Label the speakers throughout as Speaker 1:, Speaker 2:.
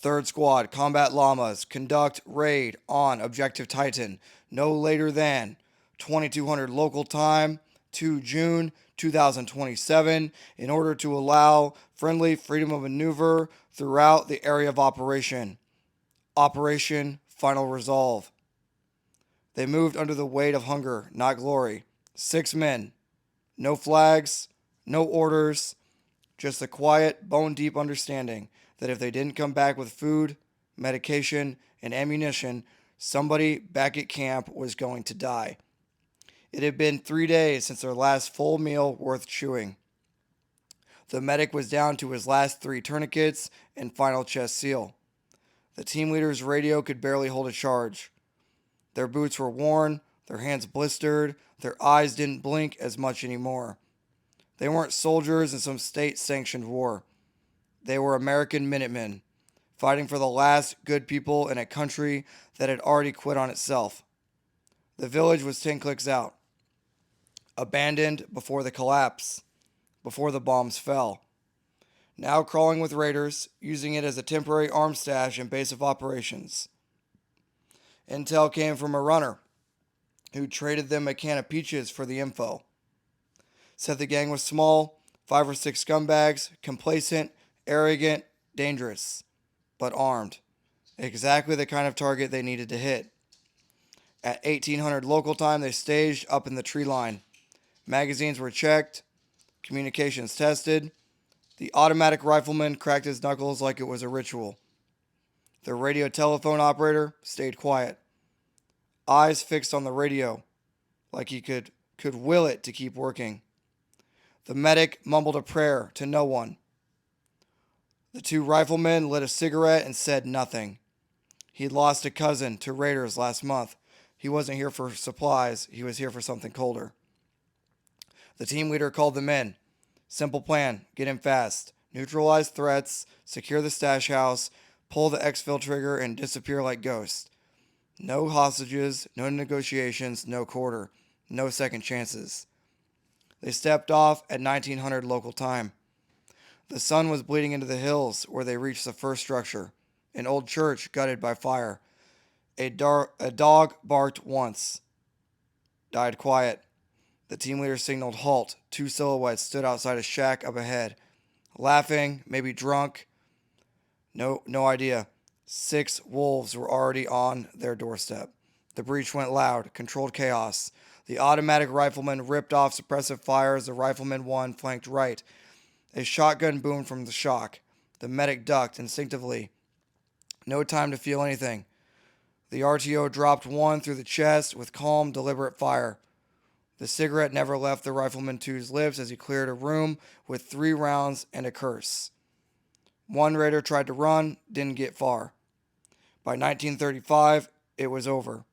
Speaker 1: 3rd Squad, Combat Llamas, conduct raid on Objective Titan no later than 2200 local time, 2 June 2027, in order to allow friendly freedom of maneuver throughout the area of operation. Operation Final Resolve. They moved under the weight of hunger, not glory. 6 men. No flags, no orders, just a quiet, bone deep understanding that if they didn't come back with food, medication, and ammunition, somebody back at camp was going to die. It had been 3 days since their last full meal worth chewing. The medic was down to his last 3 tourniquets and final chest seal. The team leader's radio could barely hold a charge. Their boots were worn, their hands blistered, their eyes didn't blink as much anymore. They weren't soldiers in some state-sanctioned war. They were American Minutemen, fighting for the last good people in a country that had already quit on itself. The village was 10 clicks out, abandoned before the collapse, before the bombs fell. Now crawling with raiders, using it as a temporary arms stash and base of operations. Intel came from a runner who traded them a can of peaches for the info. Said the gang was small, 5 or 6 scumbags, complacent, arrogant, dangerous, but armed. Exactly the kind of target they needed to hit. At 1800 local time, they staged up in the tree line. Magazines were checked, communications tested. The automatic rifleman cracked his knuckles like it was a ritual. The radio telephone operator stayed quiet, eyes fixed on the radio, like he could will it to keep working. The medic mumbled a prayer to no one. The 2 riflemen lit a cigarette and said nothing. He'd lost a cousin to raiders last month. He wasn't here for supplies, he was here for something colder. The team leader called them in. Simple plan, get in fast, neutralize threats, secure the stash house, pull the exfil trigger, and disappear like ghosts. No hostages, no negotiations, no quarter, no second chances. They stepped off at 1900 local time. The sun was bleeding into the hills where they reached the first structure, an old church gutted by fire. A dog barked once, died quiet. The team leader signaled halt. 2 silhouettes stood outside a shack up ahead, laughing, maybe drunk. No idea. 6 wolves were already on their doorstep. The breach went loud, controlled chaos. The automatic rifleman ripped off suppressive fire as the rifleman 1 flanked right. A shotgun boomed from the shock. The medic ducked instinctively. No time to feel anything. The RTO dropped 1 through the chest with calm, deliberate fire. The cigarette never left the rifleman 2's lips as he cleared a room with 3 rounds and a curse. 1 raider tried to run, didn't get far. By 1935, it was over.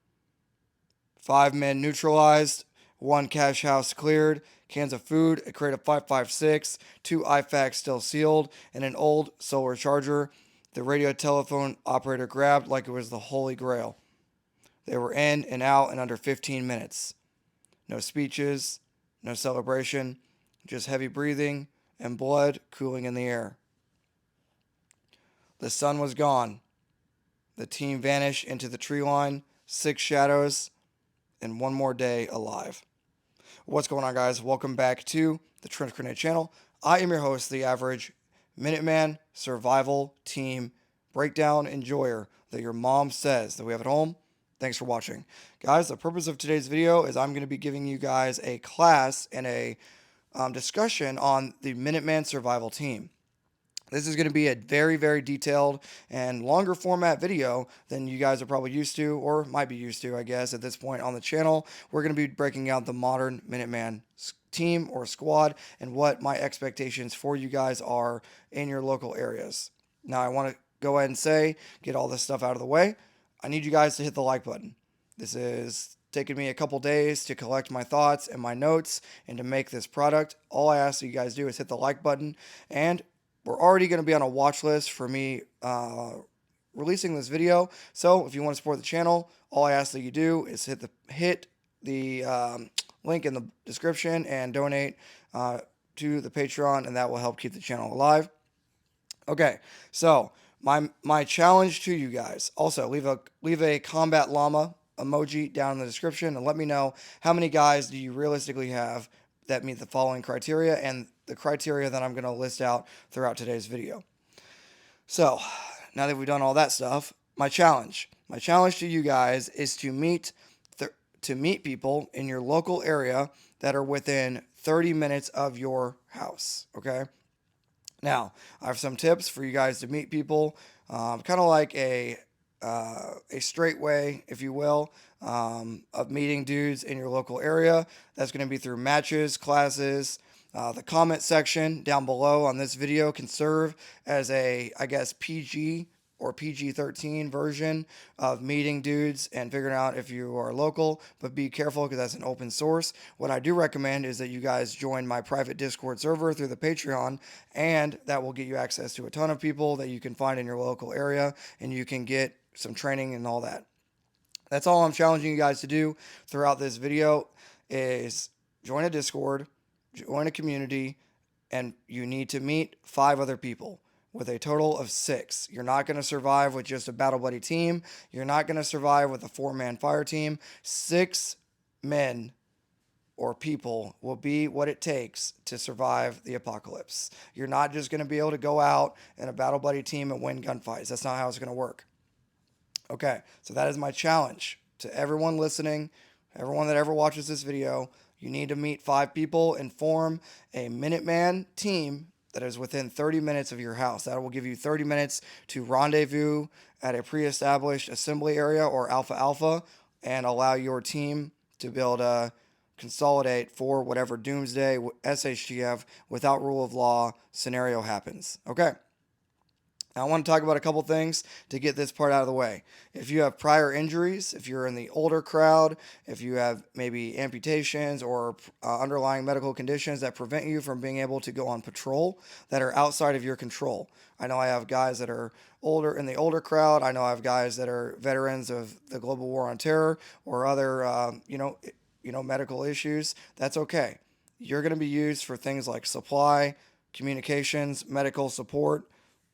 Speaker 1: 5 men neutralized, 1 cache house cleared, cans of food, a crate of 5.56, 2 IFAKs still sealed, and an old solar charger the radio telephone operator grabbed like it was the Holy Grail. They were in and out in under 15 minutes. No speeches, no celebration, just heavy breathing and blood cooling in the air. The sun was gone. The team vanished into the tree line, 6 shadows, and 1 more day alive. What's going on, guys? Welcome back to the Trench Grenade channel. I am your host, the average Minuteman survival team breakdown enjoyer that your mom says that we have at home. Thanks for watching. Guys, the purpose of today's video is I'm going to be giving you guys a class and a discussion on the Minuteman survival team. This is going to be a very, very detailed and longer format video than you guys are probably used to, or might be used to, I guess, at this point on the channel. We're going to be breaking out the modern Minuteman team or squad and what my expectations for you guys are in your local areas. Now, I want to go ahead and say, get all this stuff out of the way. I need you guys to hit the like button. This is taking me a couple days to collect my thoughts and my notes and to make this product. All I ask that you guys do is hit the like button, and we're already going to be on a watch list for me releasing this video. So if you want to support the channel, all I ask that you do is hit the link in the description and donate to the Patreon, and that will help keep the channel alive. Okay, so My challenge to you guys. Also, leave a combat llama emoji down in the description and let me know how many guys do you realistically have that meet the following criteria and the criteria that I'm going to list out throughout today's video. So, now that we've done all that stuff, my challenge to you guys is to meet people in your local area that are within 30 minutes of your house, okay? Now, I have some tips for you guys to meet people, kind of like a straight way, if you will, of meeting dudes in your local area. That's going to be through matches, classes. The comment section down below on this video can serve as a, I guess, PG or PG-13 version of meeting dudes and figuring out if you are local, but be careful because that's an open source. What I do recommend is that you guys join my private Discord server through the Patreon, and that will get you access to a ton of people that you can find in your local area, and you can get some training and all that. That's all I'm challenging you guys to do throughout this video is join a Discord, join a community, and you need to meet 5 other people with a total of 6. You're not going to survive with just a battle buddy team. You're not going to survive with a 4-man fire team. 6 men or people will be what it takes to survive the apocalypse. You're not just going to be able to go out in a battle buddy team and win gunfights. That's not how it's going to work. Okay, so that is my challenge to everyone listening, everyone that ever watches this video. You need to meet 5 people and form a Minuteman team that is within 30 minutes of your house. That will give you 30 minutes to rendezvous at a pre-established assembly area or alpha and allow your team to be able to consolidate for whatever doomsday SHTF without rule of law scenario happens. Okay. Now, I want to talk about a couple things to get this part out of the way. If you have prior injuries, if you're in the older crowd, if you have maybe amputations or underlying medical conditions that prevent you from being able to go on patrol that are outside of your control. I know I have guys that are older in the older crowd. I know I have guys that are veterans of the global war on terror or other, medical issues. That's okay. You're going to be used for things like supply, communications, medical support,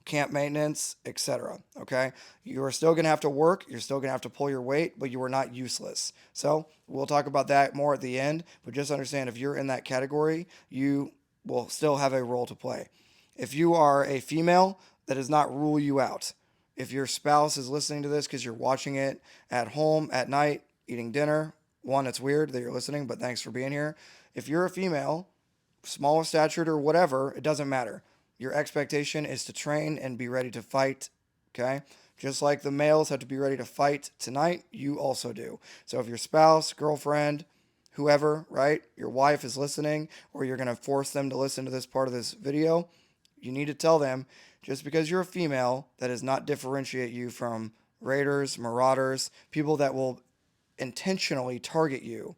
Speaker 1: camp maintenance, etc. Okay? You are still going to have to work. You're still going to have to pull your weight, but you are not useless. So we'll talk about that more at the end, but just understand if you're in that category, you will still have a role to play. If you are a female, that does not rule you out. If your spouse is listening to this because you're watching it at home at night, eating dinner, one, it's weird that you're listening, but thanks for being here. If you're a female, small statured or whatever, it doesn't matter. Your expectation is to train and be ready to fight, okay? Just like the males have to be ready to fight tonight, you also do. So if your spouse, girlfriend, whoever, right, your wife is listening, or you're going to force them to listen to this part of this video, you need to tell them, just because you're a female, that does not differentiate you from raiders, marauders, people that will intentionally target you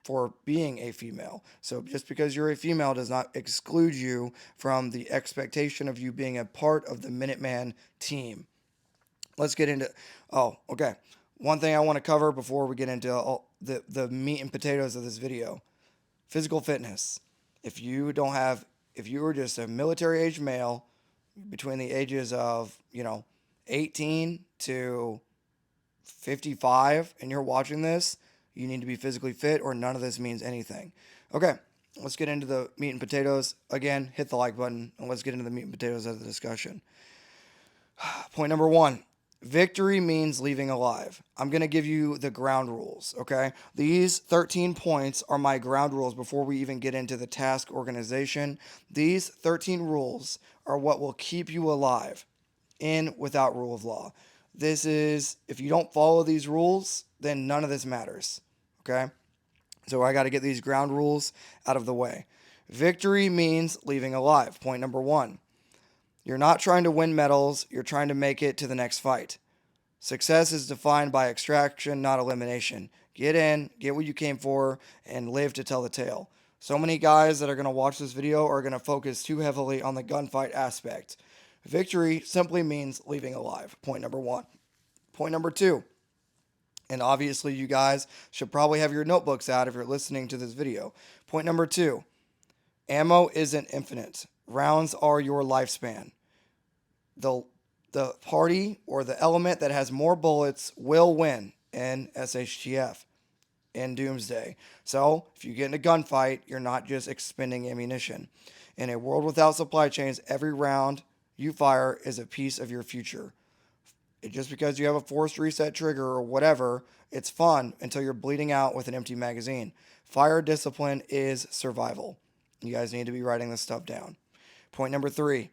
Speaker 1: for being a female. So just because you're a female does not exclude you from the expectation of you being a part of the Minuteman team. Let's get into, okay. One thing I want to cover before we get into all the meat and potatoes of this video. Physical fitness. If you are just a military age male between the ages of, 18 to 55 and you're watching this, you need to be physically fit or none of this means anything. Okay, let's get into the meat and potatoes. Again, hit the like button and let's get into the meat and potatoes of the discussion. Point number 1, victory means leaving alive. I'm going to give you the ground rules, okay? These 13 points are my ground rules before we even get into the task organization. These 13 rules are what will keep you alive in without rule of law. This is, if you don't follow these rules, then none of this matters. Okay? So I got to get these ground rules out of the way. Victory means leaving alive. Point number 1. You're not trying to win medals. You're trying to make it to the next fight. Success is defined by extraction, not elimination. Get in, get what you came for, and live to tell the tale. So many guys that are going to watch this video are going to focus too heavily on the gunfight aspect. Victory simply means leaving alive. Point number 1. Point number 2. And obviously you guys should probably have your notebooks out if you're listening to this video. Point number 2. Ammo isn't infinite. Rounds are your lifespan. The The party or the element that has more bullets will win in SHTF, in Doomsday. So, if you get in a gunfight, you're not just expending ammunition. In a world without supply chains, every round you fire is a piece of your future. Just because you have a forced reset trigger or whatever, it's fun until you're bleeding out with an empty magazine. Fire discipline is survival. You guys need to be writing this stuff down. Point number 3.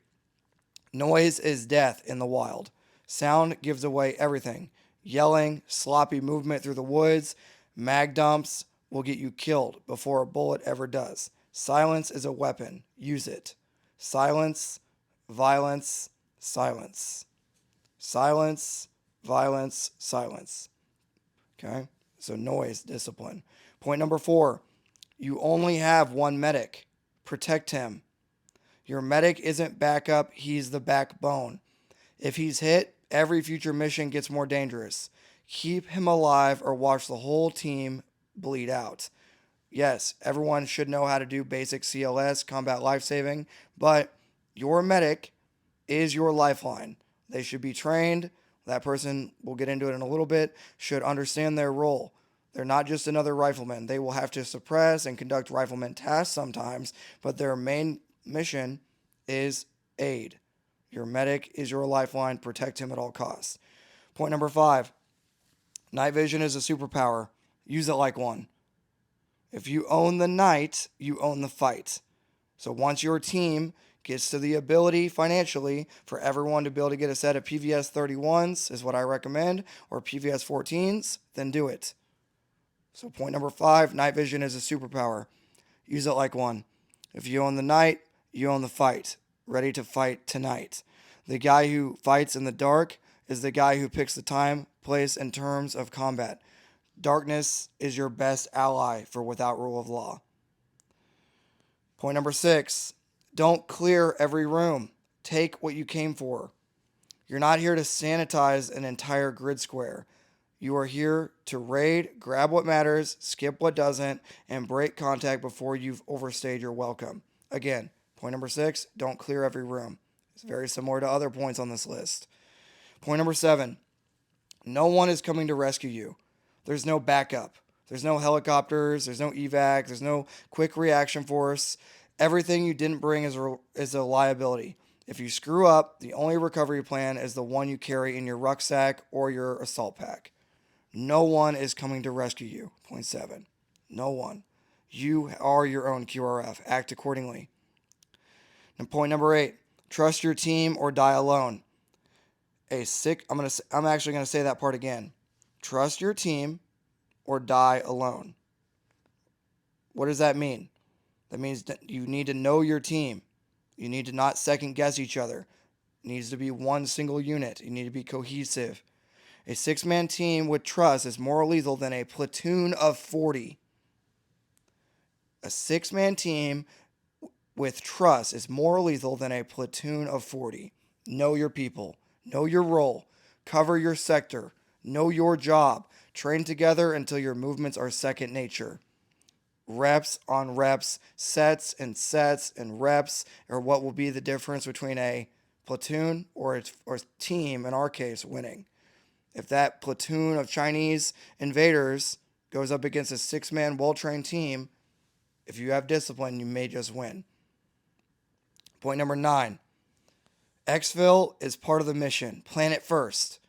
Speaker 1: Noise is death in the wild. Sound gives away everything. Yelling, sloppy movement through the woods, mag dumps will get you killed before a bullet ever does. Silence is a weapon. Use it. Silence, violence, silence. Silence, violence, silence. Okay? So noise, discipline. Point number 4. You only have one medic. Protect him. Your medic isn't backup, he's the backbone. If he's hit, every future mission gets more dangerous. Keep him alive or watch the whole team bleed out. Yes, everyone should know how to do basic CLS, combat life saving, but your medic is your lifeline. They should be trained. That person, we'll get into it in a little bit, should understand their role. They're not just another rifleman. They will have to suppress and conduct rifleman tasks sometimes, but their main mission is aid. Your medic is your lifeline. Protect him at all costs. Point number 5. Night vision is a superpower. Use it like one. If you own the night, you own the fight. So once your team gets to the ability financially for everyone to be able to get a set of PVS 31s, is what I recommend, or PVS 14s, then do it. So point number 5, night vision is a superpower. Use it like one. If you own the night, you own the fight. Ready to fight tonight. The guy who fights in the dark is the guy who picks the time, place, and terms of combat. Darkness is your best ally for without rule of law. Point number 6, don't clear every room. Take what you came for. You're not here to sanitize an entire grid square. You are here to raid, grab what matters, skip what doesn't, and break contact before you've overstayed your welcome. Again, point number 6, don't clear every room. It's very similar to other points on this list. Point number 7, no one is coming to rescue you. There's no backup. There's no helicopters. There's no evac. There's no quick reaction force. Everything you didn't bring is a liability. If you screw up, the only recovery plan is the one you carry in your rucksack or your assault pack. No one is coming to rescue you. Point 7. No one. You are your own QRF. Act accordingly. And point number 8. Trust your team or die alone. I'm actually going to say that part again. Trust your team or die alone. What does that mean? That means that you need to know your team. You need to not second guess each other. It needs to be one single unit. You need to be cohesive. A 6-man team with trust is more lethal than a platoon of 40. A 6-man team with trust is more lethal than a platoon of 40. Know your people. Know your role. Cover your sector. Know your job. Train together until your movements are second nature. Reps on reps, sets and reps are what will be the difference between a platoon or a team, in our case, winning. If that platoon of Chinese invaders goes up against a 6-man well-trained team, if you have discipline, you may just win. Point number 9. Exfil is part of the mission. Plan it first.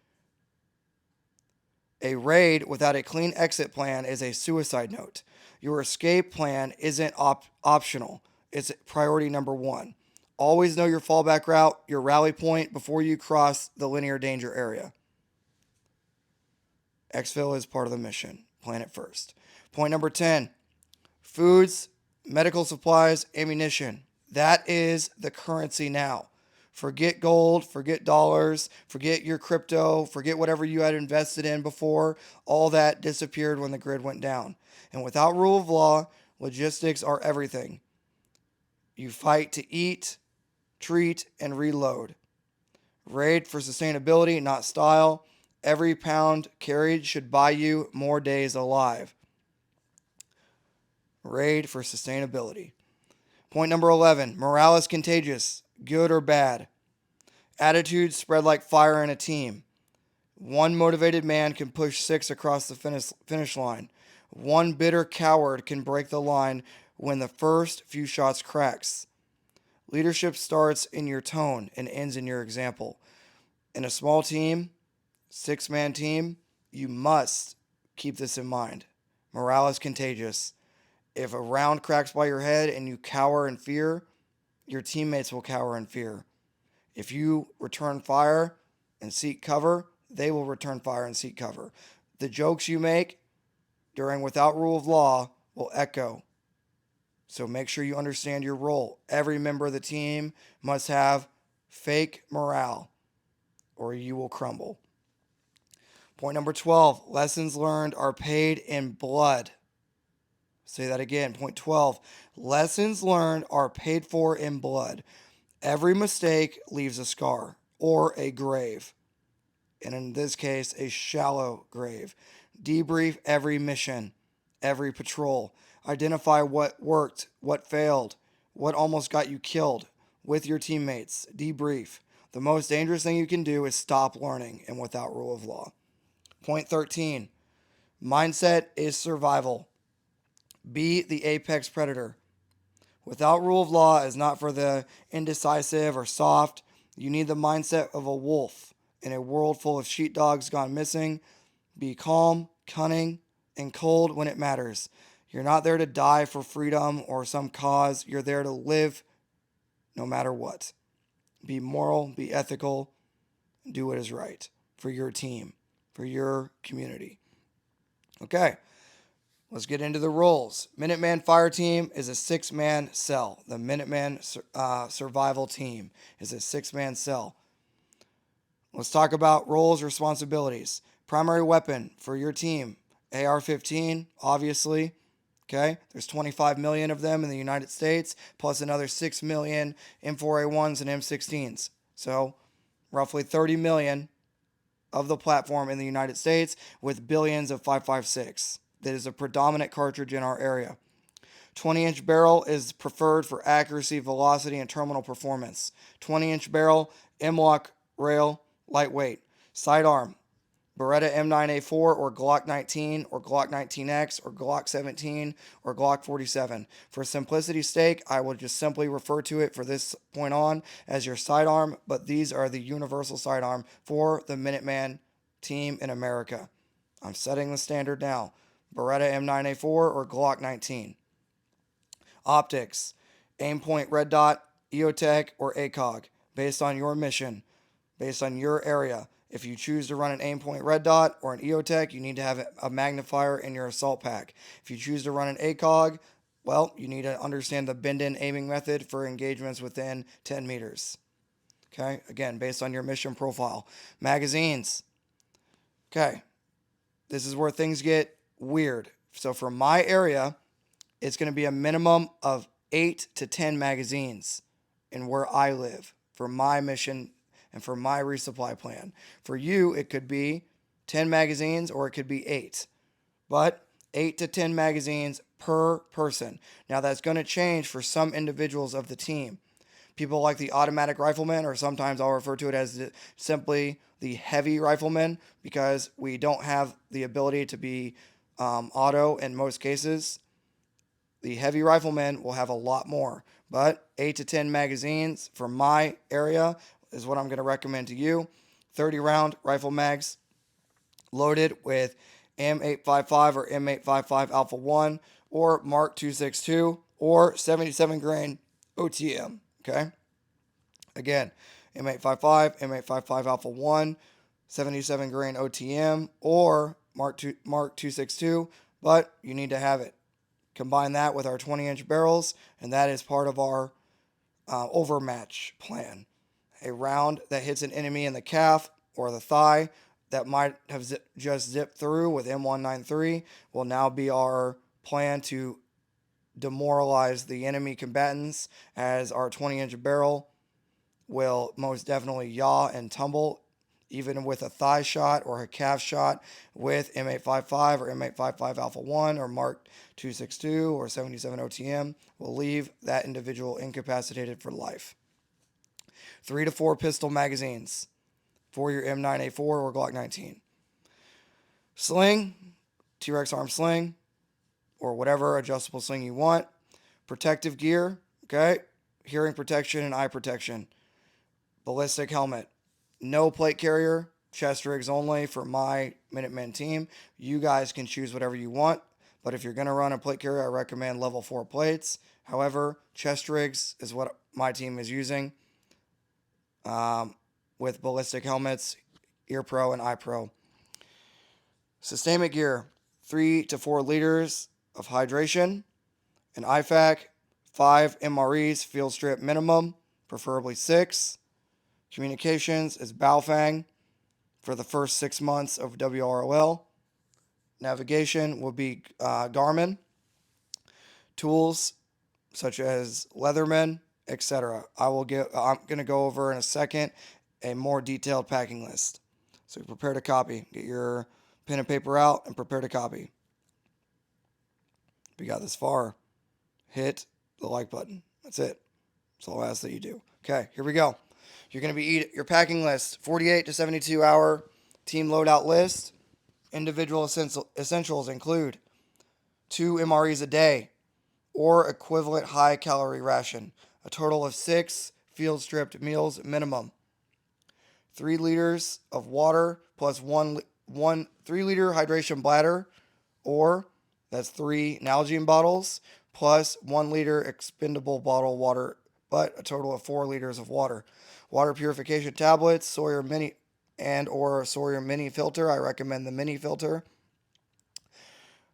Speaker 1: A raid without a clean exit plan is a suicide note. Your escape plan isn't optional. It's priority number 1. Always know your fallback route, your rally point before you cross the linear danger area. Exfil is part of the mission. Plan it first. Point number 10. Foods, medical supplies, ammunition. That is the currency now. Forget gold, forget dollars, forget your crypto, forget whatever you had invested in before. All that disappeared when the grid went down. And without rule of law, logistics are everything. You fight to eat, treat, and reload. Raid for sustainability, not style. Every pound carried should buy you more days alive. Raid for sustainability. Point number 11. Morale is contagious, good or bad. Attitudes spread like fire in a team. One motivated man can push six across the finish line. One bitter coward can break the line when the first few shots cracks. Leadership starts in your tone and ends in your example. In a small team, six-man team, you must keep this in mind. Morale is contagious. If a round cracks by your head and you cower in fear, your teammates will cower in fear. If you return fire and seek cover, they will return fire and seek cover. The jokes you make during Without Rule of Law will echo. So make sure you understand your role. Every member of the team must have fake morale or you will crumble. Point number 12, lessons learned are paid in blood. Say that again. Point 12, lessons learned are paid for in blood. Every mistake leaves a scar or a grave. And in this case, a shallow grave. Debrief every mission, every patrol. Identify what worked, what failed, what almost got you killed with your teammates. Debrief. The most dangerous thing you can do is stop learning and without rule of law. Point 13. Mindset is survival. Be the apex predator. Without rule of law is not for the indecisive or soft. You need the mindset of a wolf in a world full of sheepdogs gone missing. Be calm, cunning, and cold when it matters. You're not there to die for freedom or some cause. You're there to live no matter what. Be moral, be ethical, and do what is right for your team, for your community. Okay. Let's get into the roles. Minuteman Fire Team is a six-man cell. The Minuteman Survival Team is a six-man cell. Let's talk about roles, responsibilities. Primary weapon for your team, AR-15, obviously. Okay, there's 25 million of them in the United States, plus another 6 million M4A1s and M16s. So, roughly 30 million of the platform in the United States with billions of 5.56. That is a predominant cartridge in our area. 20-inch barrel is preferred for accuracy, velocity, and terminal performance. 20-inch barrel, M-lock rail, lightweight. Sidearm, Beretta M9A4 or Glock 19 or Glock 19X or Glock 17 or Glock 47. For simplicity's sake, I will just simply refer to it for this point on as your sidearm, but these are the universal sidearm for the Minuteman team in America. I'm setting the standard now. Beretta M9A4 or Glock 19. Optics, aim point red dot, EOTech, or ACOG, based on your mission, based on your area. If you choose to run an aim point red dot or an EOTech, you need to have a magnifier in your assault pack. If you choose to run an ACOG, well, you need to understand the bend-in aiming method for engagements within 10 meters. Okay, again, based on your mission profile. Magazines. Okay, this is where things get weird. So for my area, it's going to be a minimum of 8 to 10 magazines in where I live for my mission and for my resupply plan. For you, it could be 10 magazines or it could be 8. But 8 to 10 magazines per person. Now that's going to change for some individuals of the team. People like the automatic rifleman, or sometimes I'll refer to it as simply the heavy rifleman, because we don't have the ability to be auto in most cases. The heavy rifleman will have a lot more, but 8 to 10 magazines for my area is what I'm going to recommend to you. 30 round rifle mags loaded with M855 or M855 Alpha 1 or Mark 262 or 77 grain OTM. Okay. Again, M855, M855 Alpha 1, 77 grain OTM or Mark 262, but you need to have it. Combine that with our 20-inch barrels, and that is part of our overmatch plan. A round that hits an enemy in the calf or the thigh that might have just zipped through with M193 will now be our plan to demoralize the enemy combatants, as our 20-inch barrel will most definitely yaw and tumble even with a thigh shot or a calf shot with M855 or M855 Alpha 1 or Mark 262 or 77 OTM will leave that individual incapacitated for life. 3 to 4 pistol magazines for your M9A4 or Glock 19. Sling, T-Rex arm sling, or whatever adjustable sling you want. Protective gear, okay? Hearing protection and eye protection. Ballistic helmet. No plate carrier, chest rigs only for my Minuteman team. You guys can choose whatever you want, but if you're going to run a plate carrier, I recommend level 4 plates. However, chest rigs is what my team is using with ballistic helmets, Ear Pro and Eye Pro. Sustainment gear, 3 to 4 liters of hydration. An IFAK, 5 MREs, field strip minimum, preferably 6. Communications is Baofeng for the first 6 months of WROL. Navigation will be Garmin. Tools such as Leatherman, etc. I'm going to go over in a second a more detailed packing list. So prepare to copy. Get your pen and paper out and prepare to copy. If you got this far, hit the like button. That's it. That's all I ask that you do. Okay, here we go. You're going to be your packing list, 48 to 72 hour team loadout list. Individual essentials include 2 MREs a day or equivalent high calorie ration, a total of 6 field stripped meals minimum. 3 liters of water plus 1 3-liter hydration bladder, or that's 3 Nalgene bottles plus 1 liter expendable bottle water, but a total of 4 liters of water. Water purification tablets, Sawyer Mini and or Sawyer Mini filter. I recommend the Mini filter.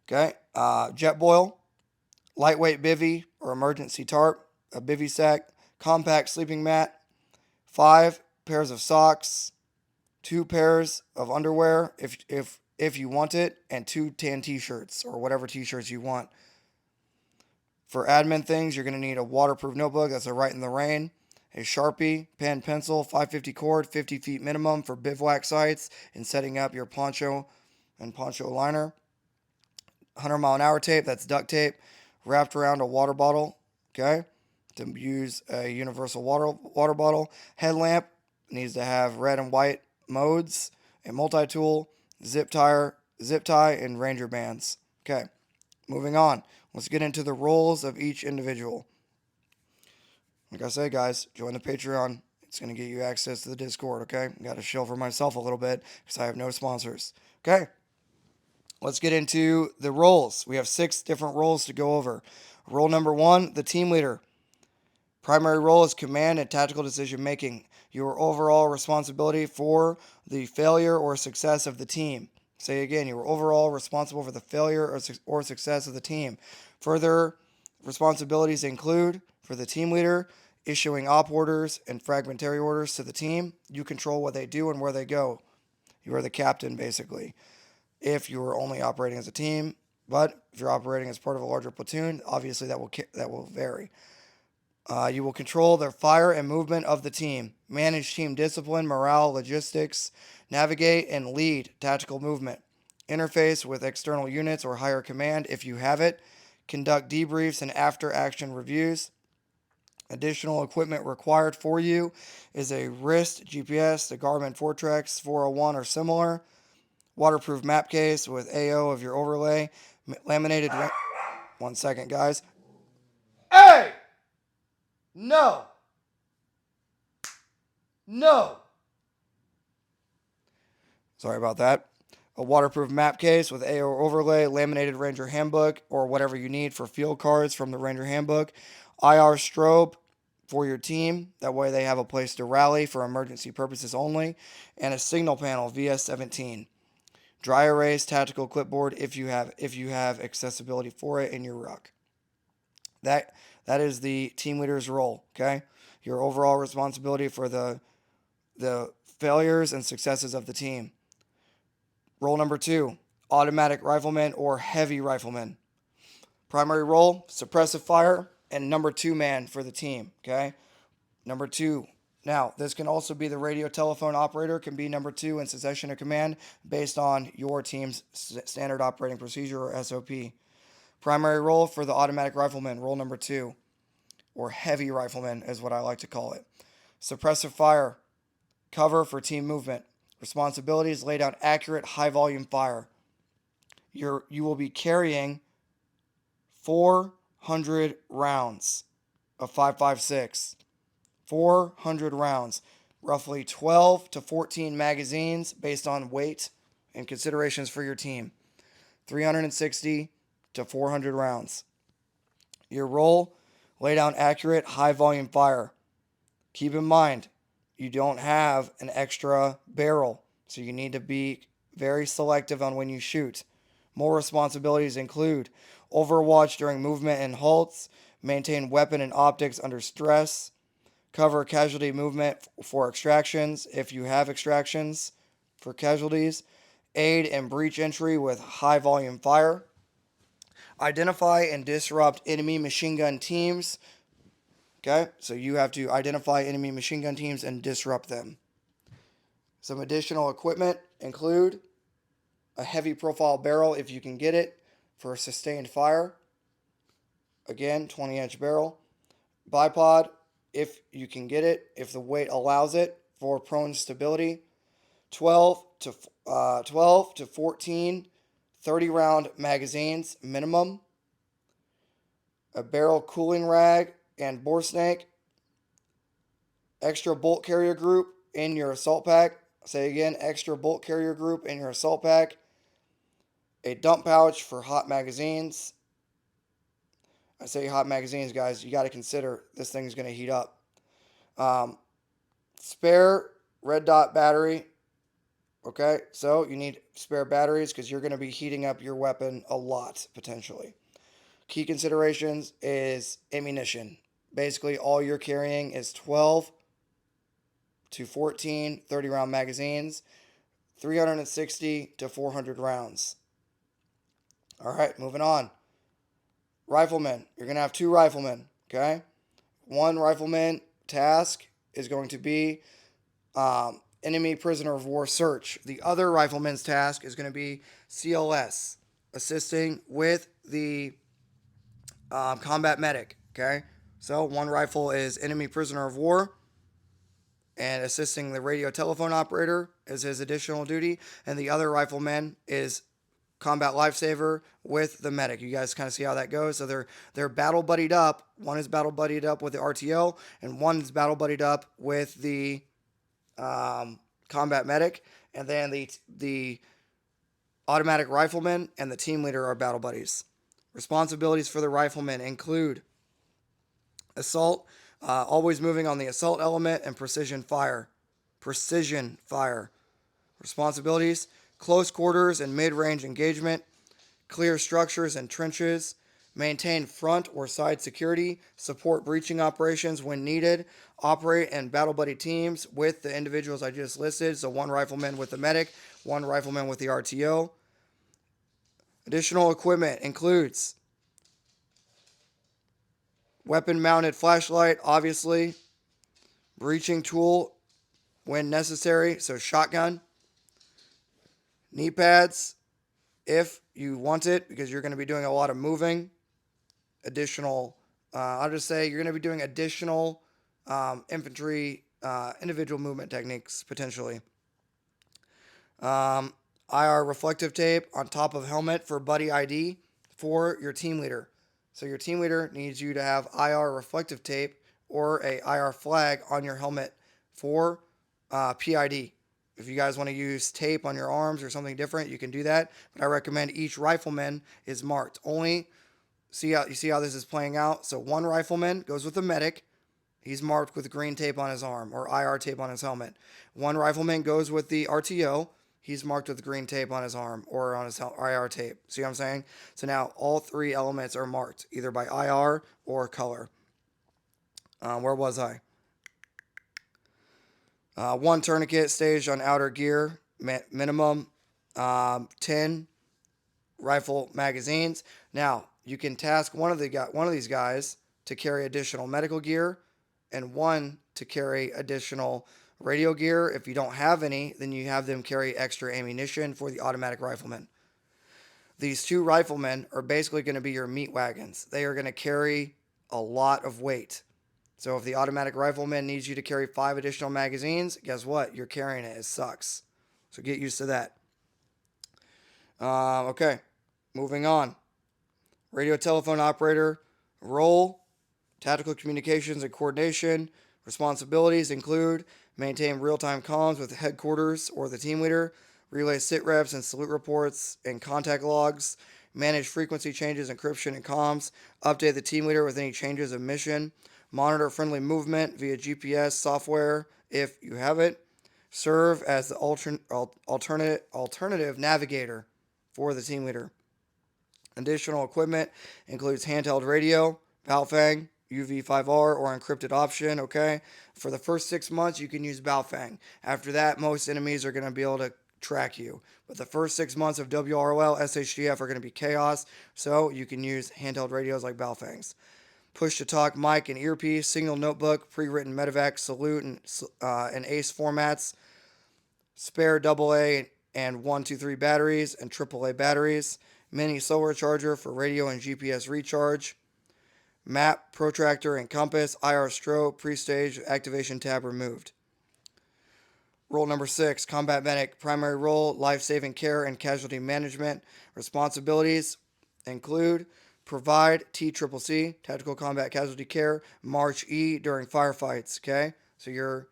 Speaker 1: Okay, jet boil, lightweight bivy or emergency tarp, a bivy sack, compact sleeping mat, 5 pairs of socks, 2 pairs of underwear if you want it, and 2 tan t-shirts or whatever t-shirts you want. For admin things, you're going to need a waterproof notebook. That's a Write in the Rain. A Sharpie, pen, pencil, 550 cord, 50 feet minimum for bivouac sites and setting up your poncho and poncho liner. 100-mile-an-hour tape, that's duct tape, wrapped around a water bottle, okay, to use a universal water bottle. Headlamp needs to have red and white modes, a multi-tool, zip tie, and Ranger bands. Okay, moving on. Let's get into the roles of each individual. Like I say, guys, join the Patreon. It's going to get you access to the Discord, okay? Got to shill for myself a little bit because I have no sponsors. Okay, let's get into the roles. We have 6 different roles to go over. Role number 1, the team leader. Primary role is command and tactical decision making. Your overall responsibility for the failure or success of the team. Say again, you are overall responsible for the failure or success of the team. Further responsibilities include, for the team leader, issuing op orders and fragmentary orders to the team. You control what they do and where they go. You are the captain, basically, if you are only operating as a team. But if you're operating as part of a larger platoon, obviously that will vary. You will control the fire and movement of the team, manage team discipline, morale, logistics, navigate and lead tactical movement, interface with external units or higher command if you have it, conduct debriefs and after-action reviews. Additional equipment required for you is a wrist GPS, the Garmin Fortrex 401 or similar, waterproof map case with AO of your overlay, laminated... One second, guys. Hey! No! Sorry about that. A waterproof map case with AO overlay, laminated Ranger handbook, or whatever you need for field cards from the Ranger handbook. IR strobe for your team. That way they have a place to rally for emergency purposes only. And a signal panel, VS17. Dry erase tactical clipboard if you have accessibility for it in your ruck. That is the team leader's role, okay? Your overall responsibility for the failures and successes of the team. Role number 2, automatic rifleman or heavy rifleman. Primary role, suppressive fire, and number 2 man for the team, okay? Number 2. Now, this can also be the radio telephone operator, can be number 2 in succession of command based on your team's standard operating procedure or SOP. Primary role for the automatic rifleman, role number 2, or heavy rifleman is what I like to call it. Suppressive fire. Cover for team movement. Responsibilities: lay down accurate, high volume fire. You will be carrying 400 rounds of 5.56. 400 rounds. Roughly 12 to 14 magazines based on weight and considerations for your team. 360 to 400 rounds. Your role: lay down accurate, high volume fire. Keep in mind, you don't have an extra barrel, so you need to be very selective on when you shoot. More responsibilities include overwatch during movement and halts, maintain weapon and optics under stress, cover casualty movement for extractions if you have extractions for casualties, aid and breach entry with high volume fire, identify and disrupt enemy machine gun teams. Okay, so you have to identify enemy machine gun teams and disrupt them. Some additional equipment include a heavy profile barrel if you can get it for sustained fire. Again, 20-inch barrel. Bipod if you can get it, if the weight allows it, for prone stability. 12 to 14 30-round magazines minimum. A barrel cooling rag and bore snake. Extra bolt carrier group in your assault pack. Say again, extra bolt carrier group in your assault pack. A dump pouch for hot magazines. I say hot magazines, guys. You got to consider this thing's going to heat up. Spare red dot battery. Okay, so you need spare batteries because you're going to be heating up your weapon a lot, potentially. Key considerations is ammunition. Basically, all you're carrying is 12 to 14 30-round magazines, 360 to 400 rounds. All right, moving on. Riflemen. You're going to have 2 riflemen, okay? One rifleman task is going to be enemy prisoner of war search. The other rifleman's task is going to be CLS, assisting with the combat medic, okay? So one rifle is enemy prisoner of war, and assisting the radio telephone operator is his additional duty, and the other rifleman is combat lifesaver with the medic. You guys kind of see how that goes. So they're battle buddied up. One is battle buddied up with the RTO, and one is battle buddied up with the combat medic. And then the automatic rifleman and the team leader are battle buddies. Responsibilities for the rifleman include assault, always moving on the assault element, and precision fire. Precision fire. Responsibilities: close quarters and mid-range engagement, clear structures and trenches, maintain front or side security, support breaching operations when needed, operate in battle buddy teams with the individuals I just listed. So one rifleman with the medic, one rifleman with the RTO. Additional equipment includes weapon-mounted flashlight, obviously, breaching tool when necessary, so shotgun, knee pads if you want it because you're going to be doing a lot of moving. Additional, I'll just say you're going to be doing additional infantry individual movement techniques potentially. IR reflective tape on top of helmet for buddy ID for your team leader. So your team leader needs you to have IR reflective tape or a IR flag on your helmet for PID. If you guys want to use tape on your arms or something different, you can do that. But I recommend each rifleman is marked. Only see how this is playing out. So one rifleman goes with the medic. He's marked with green tape on his arm or IR tape on his helmet. One rifleman goes with the RTO. He's marked with green tape on his arm or on his IR tape. See what I'm saying? So now all 3 elements are marked either by IR or color. Where was I? One tourniquet staged on outer gear, minimum 10 rifle magazines. Now, you can task one of these guys to carry additional medical gear and one to carry additional radio gear. If you don't have any, then you have them carry extra ammunition for the automatic rifleman. These 2 riflemen are basically going to be your meat wagons. They are going to carry a lot of weight. So if the automatic rifleman needs you to carry 5 additional magazines, guess what? You're carrying it. It sucks. So get used to that. Okay, moving on. Radio telephone operator role, tactical communications and coordination. Responsibilities include maintain real-time comms with headquarters or the team leader, relay sit reps and salute reports and contact logs, manage frequency changes, encryption, and comms, update the team leader with any changes of mission, monitor friendly movement via GPS software if you have it, serve as the alternative navigator for the team leader. Additional equipment includes handheld radio, Baofeng, UV5R, or encrypted option. Okay, for the first 6 months, you can use Baofeng. After that, most enemies are going to be able to track you. But the first 6 months of WROL, SHTF are going to be chaos, so you can use handheld radios like Baofengs. Push to talk mic and earpiece, single notebook, pre-written medevac, salute, and ACE formats, spare AA and 123 batteries and AAA batteries, mini solar charger for radio and GPS recharge, map, protractor, and compass, IR strobe, pre-stage, activation tab removed. Role number 6, combat medic, primary role, life-saving care and casualty management. Responsibilities include provide TCCC, tactical combat casualty care, March E during firefights. Okay, so you're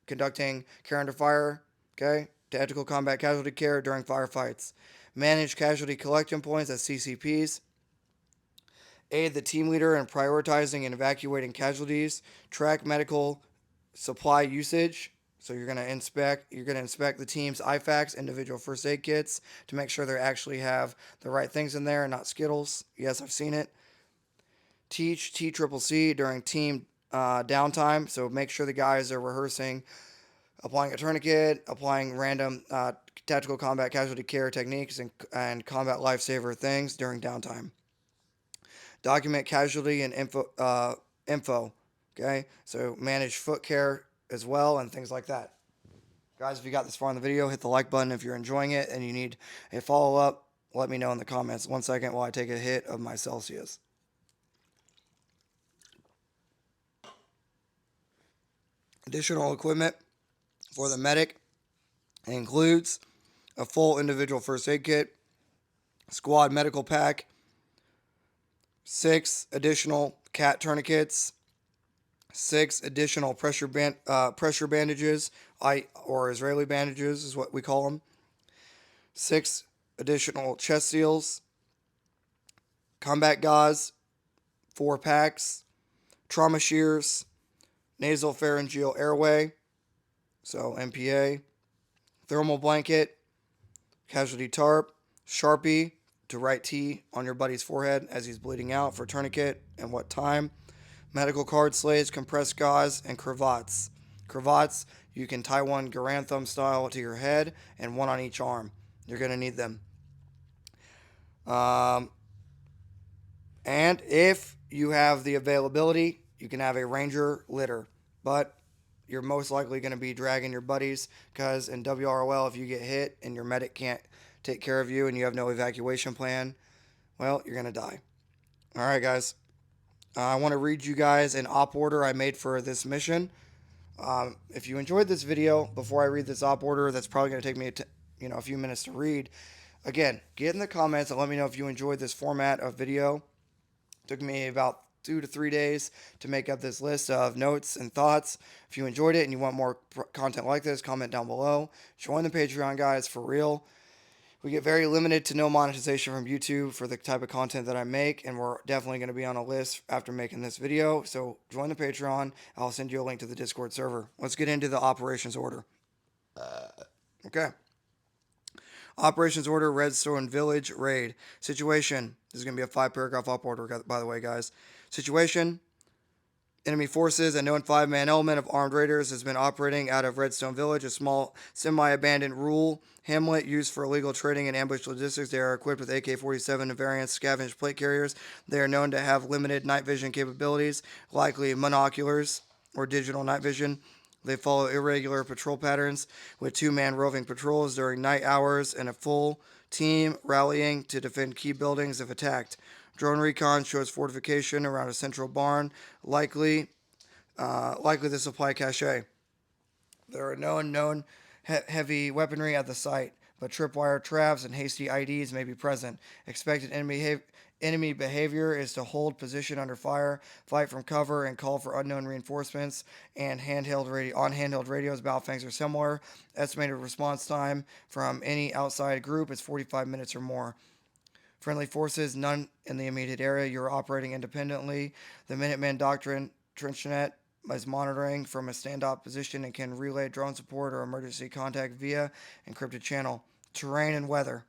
Speaker 1: conducting care under fire. Okay, tactical combat casualty care during firefights. Manage casualty collection points as CCPs. Aid the team leader in prioritizing and evacuating casualties. Track medical supply usage. So you're going to inspect the team's IFAKs, individual first aid kits, to make sure they actually have the right things in there and not Skittles. Yes, I've seen it. Teach TCCC during team downtime. So make sure the guys are rehearsing applying a tourniquet, applying random tactical combat casualty care techniques and combat lifesaver things during downtime. Document casualty and info. Okay, so manage foot care as well and things like that. Guys, if you got this far in the video, hit the like button if you're enjoying it and you need a follow-up. Let me know in the comments. 1 second while I take a hit of my Celsius. Additional equipment for the medic includes a full individual first aid kit, squad medical pack, 6 additional cat tourniquets, 6 additional pressure bandages, or Israeli bandages is what we call them, 6 additional chest seals, combat gauze, 4 packs, trauma shears, nasal pharyngeal airway, so MPA, thermal blanket, casualty tarp, Sharpie to write T on your buddy's forehead as he's bleeding out for tourniquet and what time, medical card slates, compressed gauze, and cravats. Cravats, you can tie one Garand thumb style to your head and one on each arm. You're going to need them. And if you have the availability, you can have a Ranger litter. But you're most likely going to be dragging your buddies because in WROL, if you get hit and your medic can't take care of you and you have no evacuation plan, well, you're going to die. All right, guys. I want to read you guys an op order I made for this mission. If you enjoyed this video, before I read this op order, that's probably going to take me a few minutes to read. Again, get in the comments and let me know if you enjoyed this format of video. It took me about 2 to 3 days to make up this list of notes and thoughts. If you enjoyed it and you want more content like this, comment down below. Join the Patreon, guys, for real. We get very limited to no monetization from YouTube for the type of content that I make, and we're definitely going to be on a list after making this video. So join the Patreon. I'll send you a link to the Discord server. Let's get into the operations order. Okay. Operations order, Redstone Village raid. Situation. This is going to be a 5-paragraph op order, by the way, guys. Situation. Enemy forces, a known 5-man element of armed raiders has been operating out of Redstone Village, a small semi-abandoned rural hamlet used for illegal trading and ambush logistics. They are equipped with AK-47 and variant scavenged plate carriers. They are known to have limited night vision capabilities, likely monoculars or digital night vision. They follow irregular patrol patterns with 2-man roving patrols during night hours and a full team rallying to defend key buildings if attacked. Drone recon shows fortification around a central barn, likely likely to supply cache. There are no known heavy weaponry at the site, but tripwire traps and hasty IDs may be present. Expected enemy behavior is to hold position under fire, fight from cover, and call for unknown reinforcements. And handheld radios, Battlefangs are similar. Estimated response time from any outside group is 45 minutes or more. Friendly forces, none in the immediate area. You're operating independently. The Minuteman Doctrine Trenchnet is monitoring from a standoff position and can relay drone support or emergency contact via encrypted channel. Terrain and weather.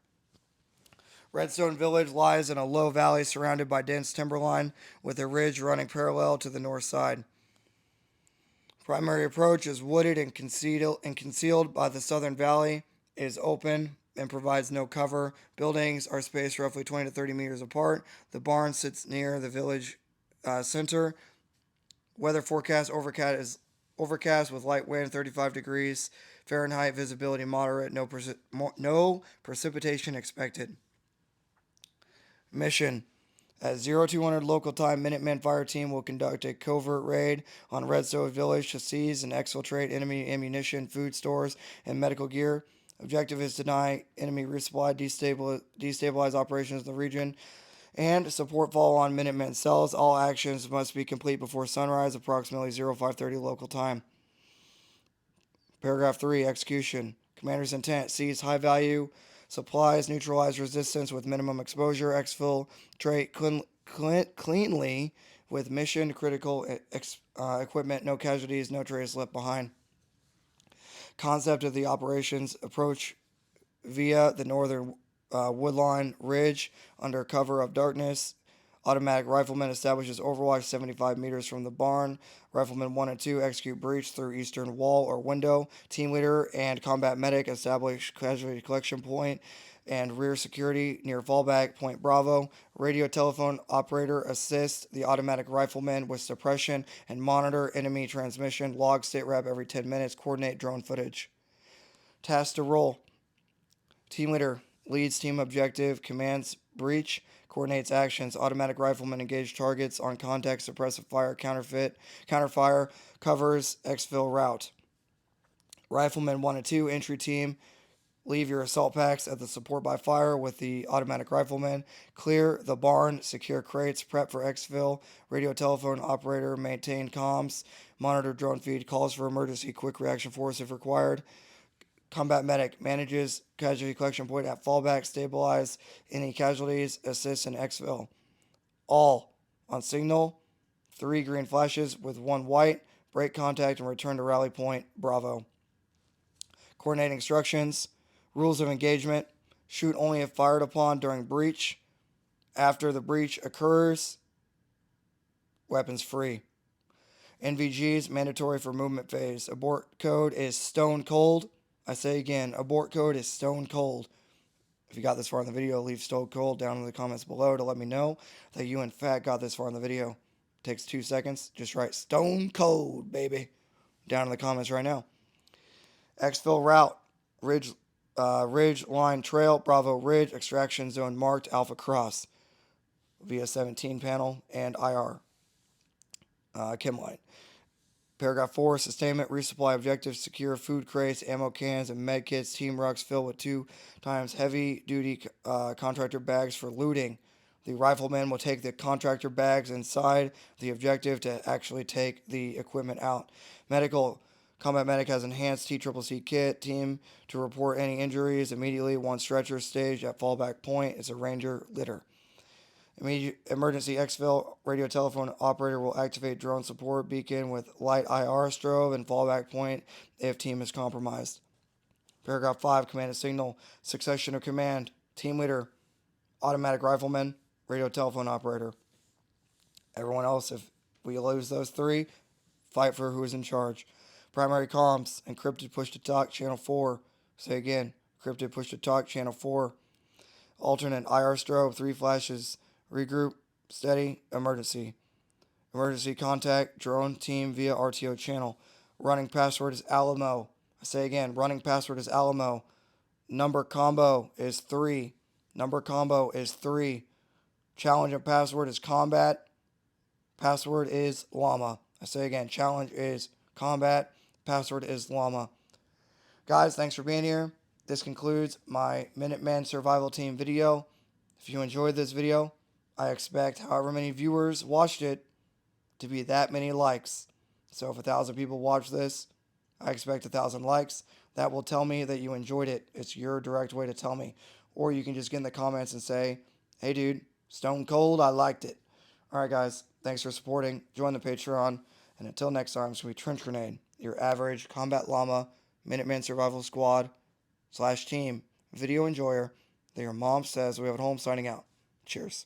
Speaker 1: Redstone Village lies in a low valley surrounded by dense timberline with a ridge running parallel to the north side. Primary approach is wooded and concealed by the southern valley. It is open and provides no cover. Buildings are spaced roughly 20 to 30 meters apart. The barn sits near the village center. Weather forecast overcast with light wind, 35 degrees Fahrenheit, visibility moderate, no precipitation expected. Mission. At 0200 local time, Minuteman Fire Team will conduct a covert raid on Redstone Village to seize and exfiltrate enemy ammunition, food stores, and medical gear. Objective is to deny enemy resupply, destabilize operations in the region, and support follow-on Minuteman cells. All actions must be complete before sunrise, approximately 0530 local time. Paragraph 3, Execution. Commander's intent, seize high-value supplies, neutralize resistance with minimum exposure, exfiltrate cleanly with mission-critical equipment, no casualties, no trace left behind. Concept of the operations, approach via the northern woodline ridge under cover of darkness. Automatic rifleman establishes overwatch 75 meters from the barn. Rifleman 1 and 2 execute breach through eastern wall or window. Team leader and combat medic establish casualty collection point and rear security near fallback point Bravo. Radio telephone operator assists the automatic rifleman with suppression and monitor enemy transmission. Log state rep every 10 minutes. Coordinate drone footage. Task to roll. Team leader leads team objective, commands breach, coordinates actions. Automatic rifleman engage targets on contact, suppressive fire, counterfire, covers, exfil route. Rifleman 1 and 2 entry team, leave your assault packs at the support by fire with the automatic rifleman. Clear the barn, secure crates, prep for exfil. Radio telephone operator, maintain comms, monitor drone feed, calls for emergency quick reaction force if required. Combat medic manages casualty collection point at fallback, stabilize any casualties, assists in exfil. All on signal, 3 green flashes with 1 white, break contact and return to rally point Bravo. Coordinate instructions, rules of engagement, shoot only if fired upon during breach. After the breach occurs, weapons free. NVGs mandatory for movement phase. Abort code is stone cold. I say again, abort code is stone cold. If you got this far in the video, leave stone cold down in the comments below to let me know that you in fact got this far in the video. It takes 2 seconds. Just write stone cold, baby, down in the comments right now. Exfil route, ridge line trail, Bravo ridge, extraction zone marked, Alpha Cross, via 17 panel and IR. Chem line. Paragraph 4, sustainment, resupply objectives, secure food crates, ammo cans, and med kits. Team rucks filled with 2 times heavy-duty contractor bags for looting. The rifleman will take the contractor bags inside the objective to actually take the equipment out. Medical, combat medic has enhanced TCCC kit. Team to report any injuries immediately. 1 stretcher staged at fallback point. It's a ranger litter. Immediate emergency exfil, radio telephone operator will activate drone support beacon with light IR strobe and fallback point if team is compromised. Paragraph 5, command and signal, succession of command, team leader, automatic rifleman, radio telephone operator. Everyone else, if we lose those 3, fight for who is in charge. Primary comms, encrypted push to talk, channel 4. Say again, encrypted push to talk, channel 4. Alternate IR strobe, 3 flashes. Regroup, steady, emergency. Emergency contact, drone team via RTO channel. Running password is Alamo. I say again, running password is Alamo. Number combo is 3. Number combo is 3. Challenge and password is combat. Password is llama. I say again, challenge is combat. Password is llama. Guys, thanks for being here. This concludes my Minuteman Survival Team video. If you enjoyed this video, I expect however many viewers watched it to be that many likes. So if 1,000 people watch this, I expect 1,000 likes. That will tell me that you enjoyed it. It's your direct way to tell me. Or you can just get in the comments and say, hey dude, stone cold, I liked it. Alright guys, thanks for supporting. Join the Patreon. And until next time, it's going to be Trench Grenade, your average combat llama, Minuteman Survival Squad / team video enjoyer that your mom says we have at home signing out. Cheers.